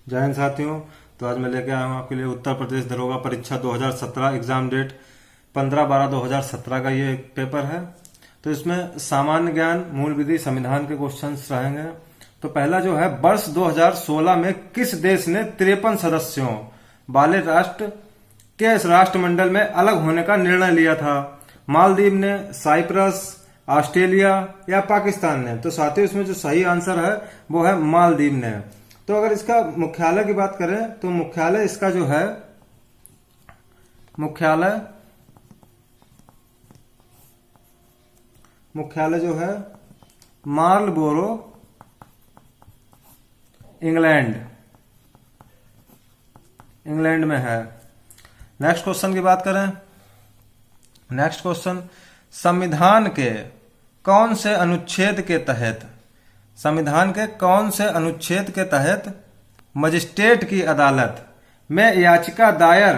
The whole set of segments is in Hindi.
जय हिंद साथियों। तो आज मैं लेके आया हूँ आपके लिए उत्तर प्रदेश दरोगा परीक्षा 2017 एग्जाम डेट 15/12/2017 का ये पेपर है। तो इसमें सामान्य ज्ञान, मूल विधि, संविधान के क्वेश्चंस रहेंगे। तो पहला जो है, वर्ष 2016 में किस देश ने 53 सदस्यों वाले राष्ट्र के इस राष्ट्रमंडल में अलग होने का निर्णय लिया था? मालदीव ने, साइप्रस, ऑस्ट्रेलिया या पाकिस्तान ने? तो साथियों इसमें जो सही आंसर है वो है मालदीव ने। तो अगर इसका मुख्यालय की बात करें तो मुख्यालय इसका जो है, मुख्यालय जो है मार्लबोरो, इंग्लैंड में है। नेक्स्ट क्वेश्चन की बात करें, नेक्स्ट क्वेश्चन, संविधान के कौन से अनुच्छेद के तहत, संविधान के कौन से अनुच्छेद के तहत मजिस्ट्रेट की अदालत में याचिका दायर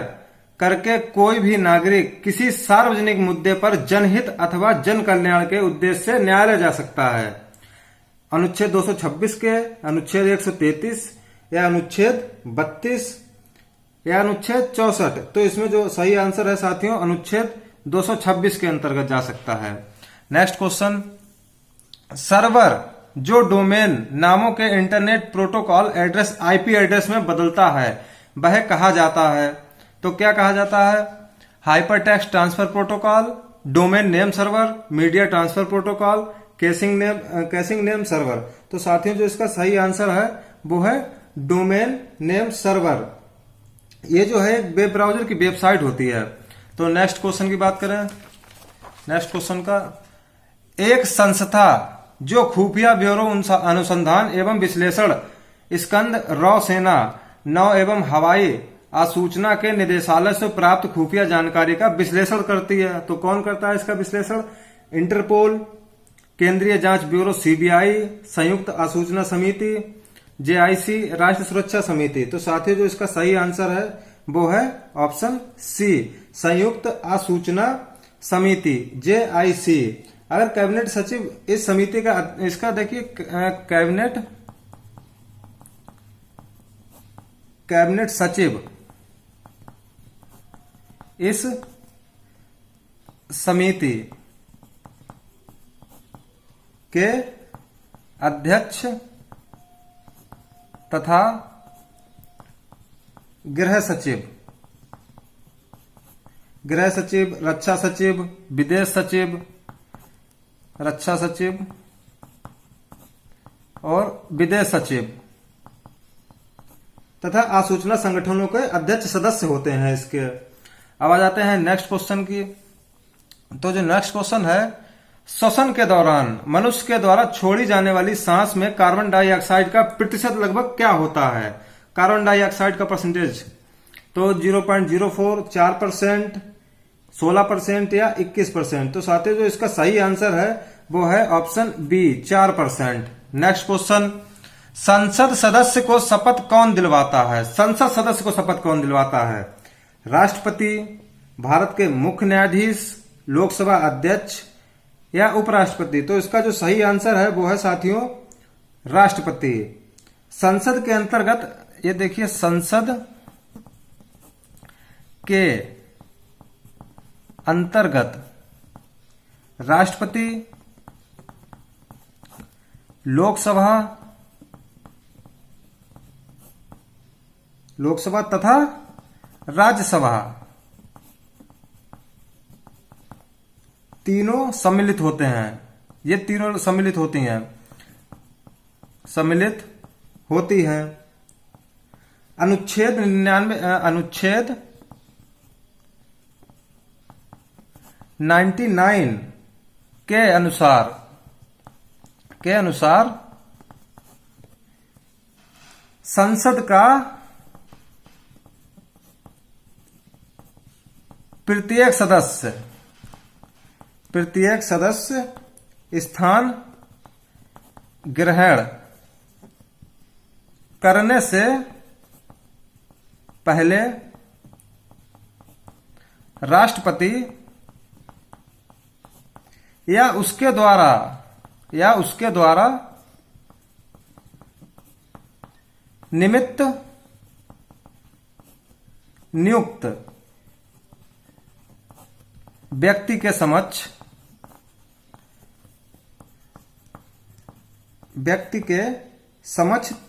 करके कोई भी नागरिक किसी सार्वजनिक मुद्दे पर जनहित अथवा जन कल्याण के उद्देश्य से न्यायालय जा सकता है? अनुच्छेद 226 के, अनुच्छेद 133 या अनुच्छेद 32 या अनुच्छेद 64? तो इसमें जो सही आंसर है साथियों, अनुच्छेद 226 के अंतर्गत जा सकता है। नेक्स्ट क्वेश्चन, सर्वर जो डोमेन नामों के internet protocol address IP address में बदलता है वह कहा जाता है? तो क्या कहा जाता है? Hypertext transfer protocol, domain name server, media transfer protocol, caching name server? तो साथियों जो इसका सही आंसर है वो है डोमेन नेम सर्वर। ये जो है एक वेब ब्राउजर की वेबसाइट होती है। तो नेक्स्ट क्वेश्चन की बात करें, नेक्स्ट क्वेश्चन का, एक संस्था जो खुफिया ब्यूरो अनुसंधान एवं विश्लेषण स्कंद रॉ सेना नौ एवं हवाई आसूचना के निदेशालय से प्राप्त खुफिया जानकारी का विश्लेषण करती है, तो कौन करता है इसका विश्लेषण? इंटरपोल, केंद्रीय जांच ब्यूरो सीबीआई, संयुक्त आसूचना समिति जेआईसी, राष्ट्रीय सुरक्षा समिति? तो साथियों जो इसका सही आंसर है वो है ऑप्शन सी, संयुक्त आसूचना समिति जेआईसी। अगर कैबिनेट सचिव इस समिति का, इसका देखिए कैबिनेट सचिव इस समिति के अध्यक्ष तथा गृह सचिव, रक्षा सचिव, विदेश सचिव, रक्षा सचिव और विदेश सचिव तथा आसूचना संगठनों के अध्यक्ष सदस्य होते हैं इसके। अब आ जाते हैं नेक्स्ट क्वेश्चन की। तो जो नेक्स्ट क्वेश्चन है, श्वसन के दौरान मनुष्य के द्वारा छोड़ी जाने वाली सांस में कार्बन डाइऑक्साइड का प्रतिशत लगभग क्या होता है? कार्बन डाइऑक्साइड का परसेंटेज? तो 0.04, 4%, 16% या 21%? तो साथियों जो इसका सही आंसर है वो है ऑप्शन बी, 4%। नेक्स्ट क्वेश्चन, संसद सदस्य को शपथ कौन दिलवाता है? संसद सदस्य को शपथ कौन दिलवाता है? राष्ट्रपति, भारत के मुख्य न्यायाधीश, लोकसभा अध्यक्ष या उपराष्ट्रपति? तो इसका जो सही आंसर है वो है साथियों राष्ट्रपति। संसद के अंतर्गत ये देखिए, संसद के अंतर्गत राष्ट्रपति, लोकसभा तथा राज्यसभा तीनों सम्मिलित होते हैं। ये तीनों सम्मिलित होती हैं, सम्मिलित होती हैं। अनुच्छेद 99 के अनुसार संसद का प्रत्येक सदस्य स्थान ग्रहण करने से पहले राष्ट्रपति या उसके द्वारा निमित्त नियुक्त व्यक्ति के समक्ष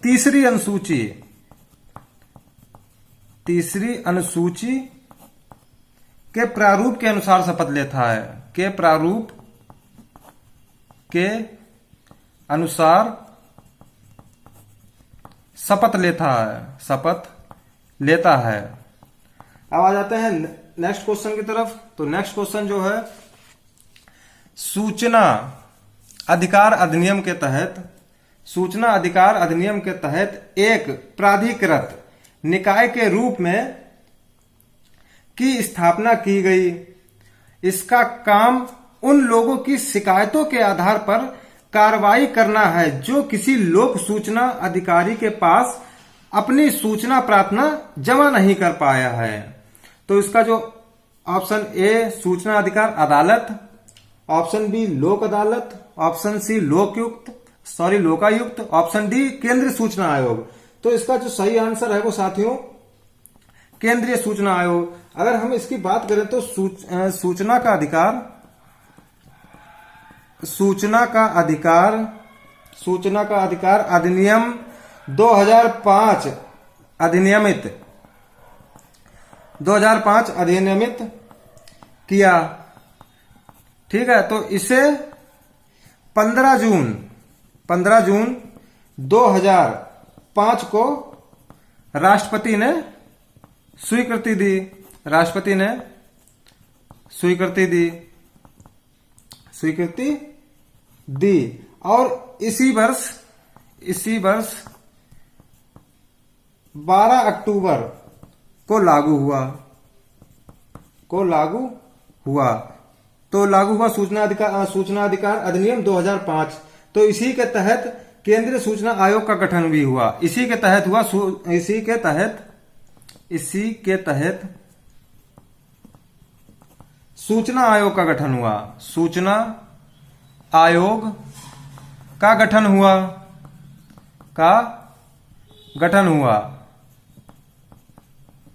तीसरी अनुसूची के प्रारूप के अनुसार शपथ लेता है, के प्रारूप के अनुसार शपथ लेता है। अब आ जाते हैं नेक्स्ट क्वेश्चन की तरफ। तो नेक्स्ट क्वेश्चन जो है, सूचना अधिकार अधिनियम के तहत एक प्राधिकृत निकाय के रूप में की स्थापना की गई। इसका काम उन लोगों की शिकायतों के आधार पर कार्रवाई करना है जो किसी लोक सूचना अधिकारी के पास अपनी सूचना प्रार्थना जमा नहीं कर पाया है। तो इसका जो ऑप्शन ए सूचना अधिकार अदालत, option B Lok Adalat, option C Lokayukta, option D Kendriya Suchana आयोग। तो इसका जो सही आंसर है वो साथियों केंद्रीय सूचना आयोग। अगर हम इसकी बात करें तो सूचना का अधिकार अधिनियम 2005 अधिनियमित किया। ठीक है, तो इसे 15 जून 2005 को राष्ट्रपति ने स्वीकृति दी और इसी वर्ष 12 अक्टूबर को लागू हुआ। तो लागू हुआ सूचना अधिकार अधिनियम 2005। तो इसी के तहत केंद्रीय सूचना आयोग का गठन भी हुआ। इसी के तहत सूचना आयोग का गठन हुआ। सूचना आयोग का गठन हुआ।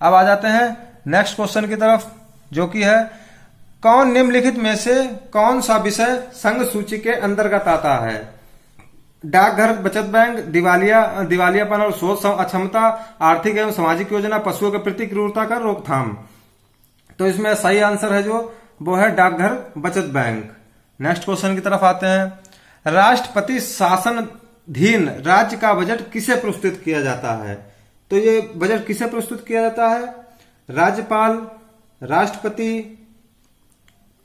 अब आ जाते हैं नेक्स्ट क्वेश्चन की तरफ, जो कि है कौन निम्नलिखित में से कौन सा विषय संघ सूची के अंतर्गत आता है? डाकघर, बचत बैंक, दिवालियापन और शोध अक्षमता, आर्थिक एवं सामाजिक योजना, पशुओं के प्रति क्रूरता का रोकथाम। तो इसमें सही आंसर है जो वो है डाकघर, बचत बैंक। नेक्स्ट क्वेश्चन की तरफ आते हैं। राष्ट्रपति शासनाधीन राज्य का बजट किसे प्रस्तुत किया जाता है? तो ये बजट किसे प्रस्तुत किया जाता है? राज्यपाल, राष्ट्रपति,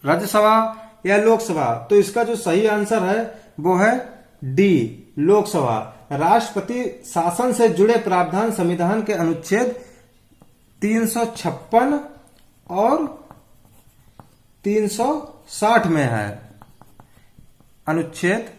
राज्यसभा या लोकसभा? तो इसका जो सही आंसर है वो है डी, लोकसभा। राष्ट्रपति शासन से जुड़े प्रावधान संविधान के अनुच्छेद 356 और 360 में है। अनुच्छेद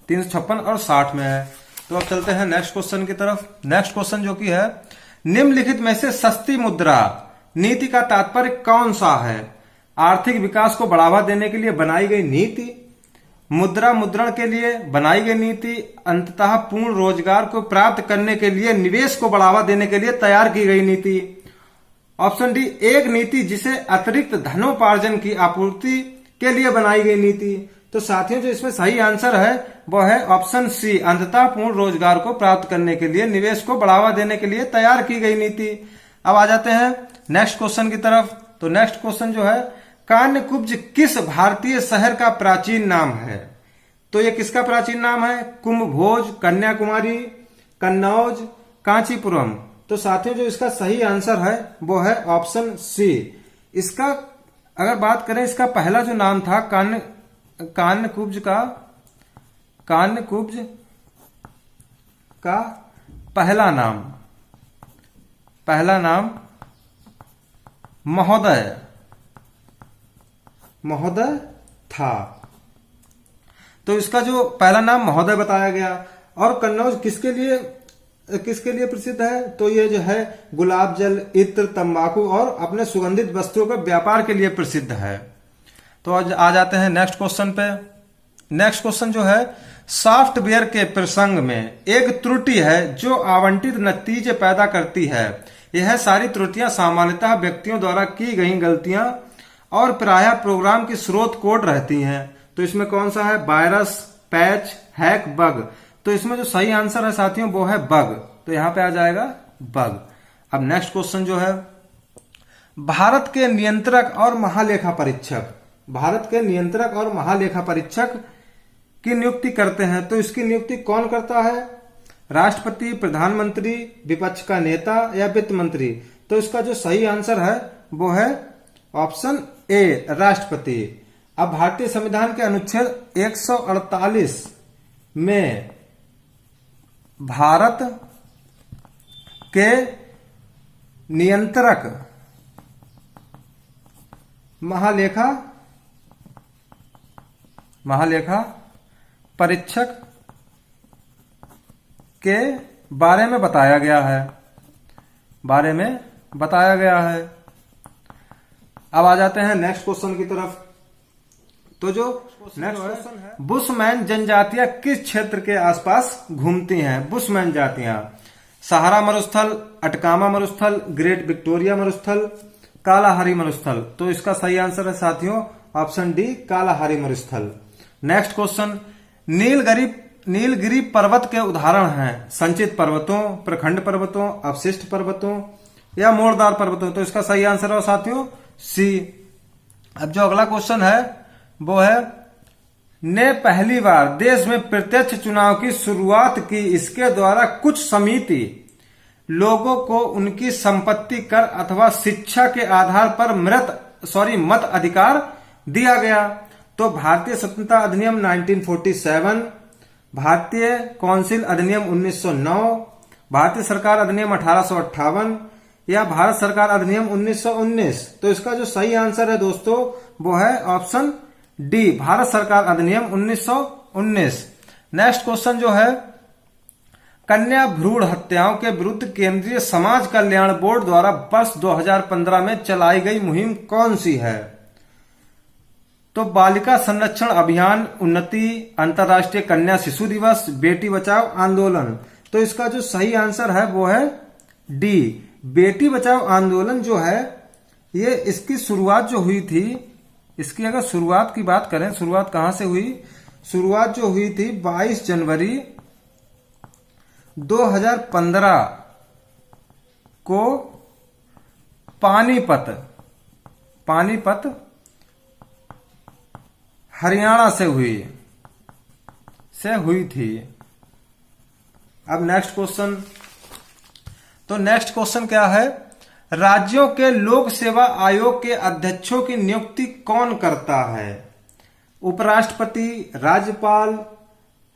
356 और 60 में है। तो अब चलते हैं नेक्स्ट क्वेश्चन की तरफ। नेक्स्ट क्वेश्चन जो कि है, निम्नलिखित में से सस्ती मुद्रा नीति का तात्पर्य कौन सा है? आर्थिक विकास को बढ़ावा देने के लिए बनाई गई नीति, मुद्रा मुद्रण के लिए बनाई गई नीति, अंततः पूर्ण रोजगार को प्राप्त करने के लिए निवेश को बढ़ावा देने के लिए तैयार की गई नीति। ऑप्शन डी, एक नीति जिसे अतिरिक्त धनोपार्जन की आपूर्ति के लिए बनाई गई नीति। तो साथियों जो इसमें सही आंसर है वो है ऑप्शन सी, अंततः पूर्ण रोजगार को प्राप्त करने के लिए निवेश को बढ़ावा देने के लिए तैयार की गई नीति। अब आ जाते हैं नेक्स्ट क्वेश्चन की तरफ। तो नेक्स्ट क्वेश्चन जो है, कान्यकुब्ज किस भारतीय शहर का प्राचीन नाम है? तो ये किसका प्राचीन नाम है? कुंभभोज, कन्याकुमारी, कन्नौज, कांचीपुरम। तो साथियों जो इसका सही आंसर है वो है ऑप्शन सी। इसका अगर बात करें, इसका पहला जो नाम था कान्यकुब्ज का पहला नाम महोदय था। तो इसका जो पहला नाम महोदय बताया गया। और कन्नौज किसके लिए प्रसिद्ध है? तो ये जो है गुलाब जल, इत्र, तंबाकू और अपने सुगंधित वस्तुओं के व्यापार के लिए प्रसिद्ध है। तो आज आ जाते हैं नेक्स्ट क्वेश्चन पे। नेक्स्ट क्वेश्चन जो है, सॉफ्टवेयर के प्रसंग में एक त्रुटि है जो आवंटित नतीजे पैदा करती है। यह सारी त्रुटियां सामान्यतः व्यक्तियों द्वारा की गई गलतियां और प्रायः प्रोग्राम की स्रोत कोड रहती हैं। तो इसमें कौन सा है? Virus, patch, hack, bug. तो इसमें जो सही आंसर है साथियों वो है बग। तो यहां पे आ जाएगा बग। अब नेक्स्ट क्वेश्चन जो है, भारत के नियंत्रक और महालेखा परीक्षक, भारत के नियंत्रक और महालेखा परीक्षक की नियुक्ति करते हैं। तो इसकी नियुक्ति कौन करता है? राष्ट्रपति, प्रधानमंत्री, विपक्ष का नेता या वित्त मंत्री। तो इसका जो सही आंसर है वो है ऑप्शन ए, राष्ट्रपति। अब भारतीय संविधान के अनुच्छेद 148 में भारत के नियंत्रक महालेखा परीक्षक के बारे में बताया गया है। अब आ जाते हैं नेक्स्ट क्वेश्चन की तरफ। तो जो नेक्स्ट क्वेश्चन है, बुशमैन जनजातियां किस क्षेत्र के आसपास घूमती हैं? बुशमैन जातियां सहारा मरुस्थल, अटकामा मरुस्थल, ग्रेट विक्टोरिया मरुस्थल, कालाहारी मरुस्थल। तो इसका सही आंसर है साथियों ऑप्शन डी, कालाहारी मरुस्थल। नेक्स्ट क्वेश्चन, नीलगिरी पर्वत के उदाहरण हैं संचित पर्वतों, प्रखंड पर्वतों, अवशिष्ट पर्वतों या मोड़दार पर्वतों। तो इसका सही आंसर है साथियों सी। अब जो अगला क्वेश्चन है वो है, ने पहली बार देश में प्रत्यक्ष चुनाव की शुरुआत की, इसके द्वारा कुछ समिति लोगों को उनकी संपत्ति कर अथवा शिक्षा के आधार पर मत अधिकार दिया गया। तो भारतीय स्वतंत्रता अधिनियम 1947, भारतीय काउंसिल अधिनियम 1909, भारतीय सरकार अधिनियम 1858 या भारत सरकार अधिनियम 1919। तो इसका जो सही आंसर है दोस्तों वो है ऑप्शन डी, भारत सरकार अधिनियम 1919। नेक्स्ट क्वेश्चन जो है, कन्या भ्रूण हत्याओं के विरुद्ध केंद्रीय समाज कल्याण बोर्ड द्वारा वर्ष 2015 में चलाई गई मुहिम कौन सी है? तो बालिका संरक्षण अभियान, उन्नति, अंतर्राष्ट्रीय कन्या शिशु दिवस, बेटी बचाओ आंदोलन। तो इसका जो सही आंसर है वो है डी, बेटी बचाओ आंदोलन जो है ये इसकी शुरुआत जो हुई थी, इसकी अगर शुरुआत की बात करें, शुरुआत कहां से हुई? शुरुआत जो हुई थी 22 जनवरी 2015 को पानीपत हरियाणा से हुई थी। अब नेक्स्ट क्वेश्चन, तो नेक्स्ट क्वेश्चन क्या है, राज्यों के लोक सेवा आयोग के अध्यक्षों की नियुक्ति कौन करता है? उपराष्ट्रपति, राज्यपाल,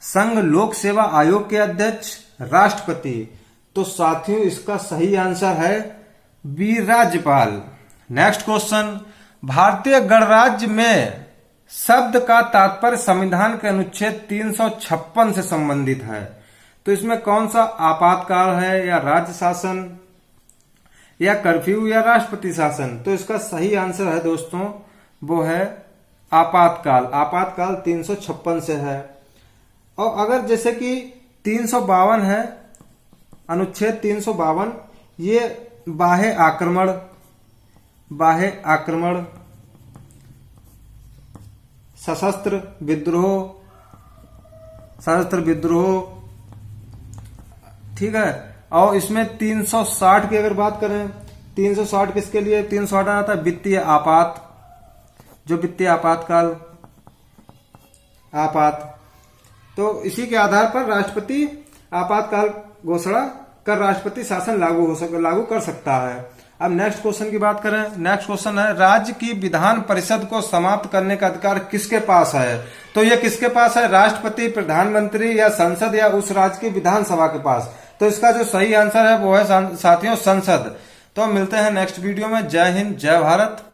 संघ लोक सेवा आयोग के अध्यक्ष, राष्ट्रपति। तो साथियों इसका सही आंसर है बी, राज्यपाल। नेक्स्ट क्वेश्चन, भारतीय गणराज्य में शब्द का तात्पर्य संविधान के अनुच्छेद 356 से संबंधित है। तो इसमें कौन सा आपातकाल है, या राज्य शासन, या कर्फ्यू, या राष्ट्रपति शासन? तो इसका सही आंसर है दोस्तों वो है आपातकाल। आपातकाल 356 से है। और अगर जैसे कि 352 है, अनुच्छेद 352, ये बाह्य आक्रमण, सशस्त्र विद्रोह, ठीक है। और इसमें 360 की अगर बात करें, 360 किसके लिए? 360 आता है वित्तीय आपातकाल। तो इसी के आधार पर राष्ट्रपति आपातकाल घोषणा कर राष्ट्रपति शासन लागू कर सकता है। अब नेक्स्ट क्वेश्चन की बात करें। नेक्स्ट क्वेश्चन है, राज्य की विधान परिषद को समाप्त करने का अधिकार किसके पास है? तो ये किसके पास है? राष्ट्रपति, प्रधानमंत्री, या संसद, या उस राज्य की विधानसभा के पास? तो इसका जो सही आंसर है वो है साथियों संसद। तो मिलते हैं नेक्स्ट वीडियो में। जय हिंद, जय भारत।